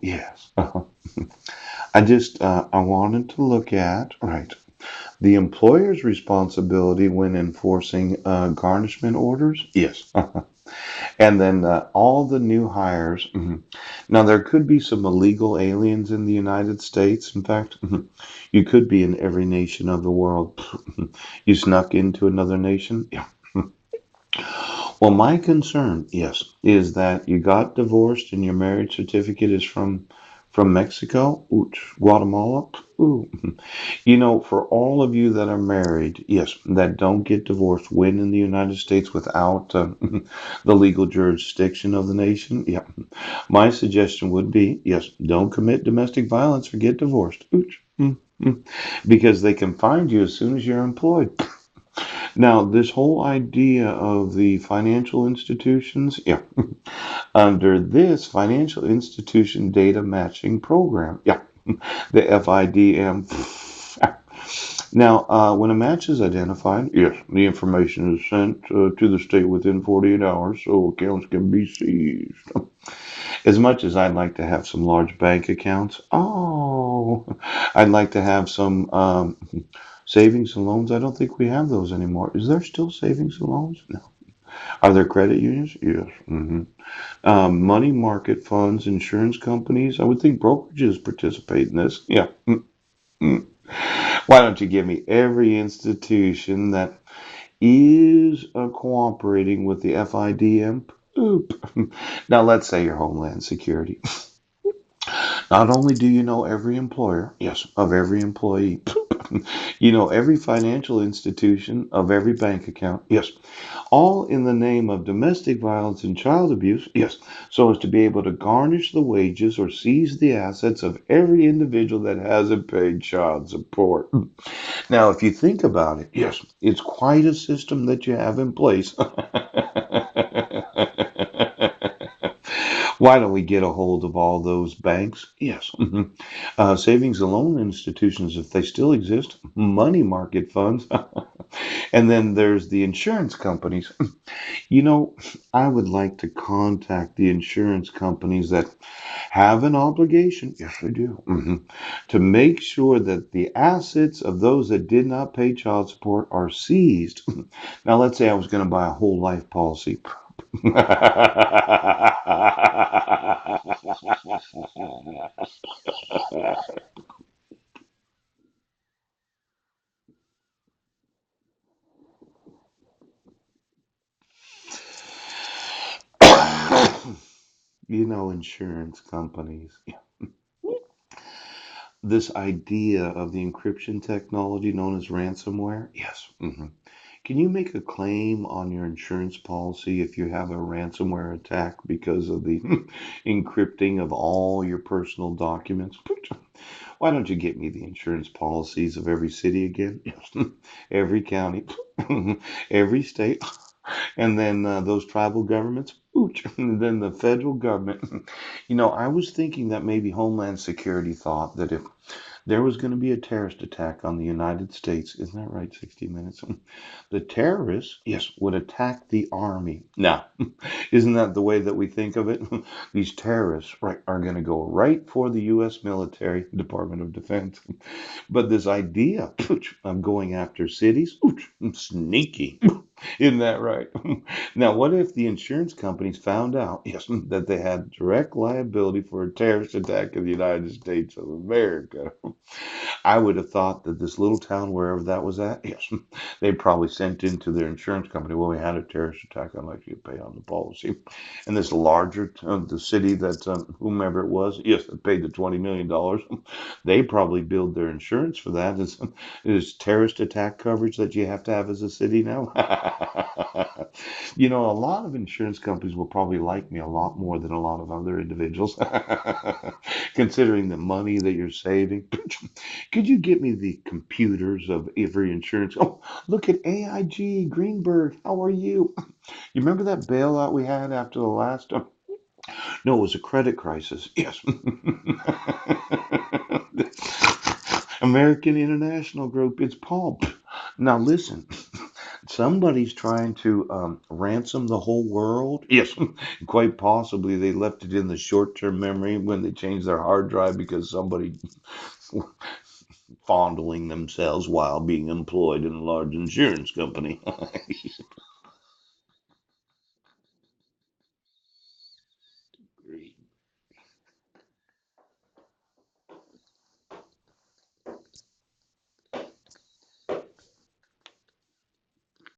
yes. I wanted to look at, right, the employer's responsibility when enforcing garnishment orders. Yes. And then all the new hires. Now, there could be some illegal aliens in the United States. In fact, you could be in every nation of the world. You snuck into another nation. Yeah. Well, my concern, yes, is that you got divorced and your marriage certificate is from Mexico, ooch, Guatemala. Ooh. For all of you that are married, yes, that don't get divorced, when in the United States without the legal jurisdiction of the nation, yeah, my suggestion would be, yes, don't commit domestic violence or get divorced. Ooch. Because they can find you as soon as you're employed. Now, this whole idea of the financial institutions, yeah, under this financial institution data matching program, yeah, the FIDM. Now, when a match is identified, yes, the information is sent to the state within 48 hours so accounts can be seized. As much as I'd like to have some large bank accounts, I'd like to have some savings and loans. I don't think we have those anymore. Is there still savings and loans? No. Are there credit unions? Yes. Money market funds, insurance companies. I would think brokerages participate in this. Yeah. Why don't you give me every institution that is cooperating with the FIDM? Oop. Now, let's say your Homeland Security. Not only do you know every employer, yes, of every employee, you know every financial institution of every bank account, yes, all in the name of domestic violence and child abuse, yes, so as to be able to garnish the wages or seize the assets of every individual that hasn't paid child support. Now, if you think about it, yes, it's quite a system that you have in place. Why don't we get a hold of all those banks? Yes. Savings and loan institutions, if they still exist, money market funds. And then there's the insurance companies. You know, I would like to contact the insurance companies that have an obligation, yes, I do, to make sure that the assets of those that did not pay child support are seized. Now, let's say I was going to buy a whole life policy. Insurance companies. This idea of the encryption technology known as ransomware. Yes. Can you make a claim on your insurance policy if you have a ransomware attack because of the encrypting of all your personal documents? Why don't you get me the insurance policies of every city again? Yes. Every county, every state, and then those tribal governments, ooch, and then the federal government. I was thinking that maybe Homeland Security thought that if there was going to be a terrorist attack on the United States, isn't that right? 60 Minutes. The terrorists, yes, would attack the army. Now, isn't that the way that we think of it? These terrorists, right, are going to go right for the U.S. military, Department of Defense. But this idea of going after cities, sneaky. Isn't that right? Now, what if the insurance companies found out, yes, that they had direct liability for a terrorist attack in the United States of America? I would have thought that this little town, wherever that was at, yes, they probably sent into their insurance company, well, we had a terrorist attack, I'd like you to pay on the policy. And this larger, the city that, whomever it was, yes, that paid the $20 million, they probably billed their insurance for that. Is terrorist attack coverage that you have to have as a city now? A lot of insurance companies will probably like me a lot more than a lot of other individuals, considering the money that you're saving. Could you get me the computers of every insurance? Oh, look at AIG Greenberg. How are you? You remember that bailout we had after the last? No, it was a credit crisis. Yes. American International Group. It's Paul. Now listen. Somebody's trying to ransom the whole world. Yes, quite possibly they left it in the short-term memory when they changed their hard drive because somebody fondling themselves while being employed in a large insurance company.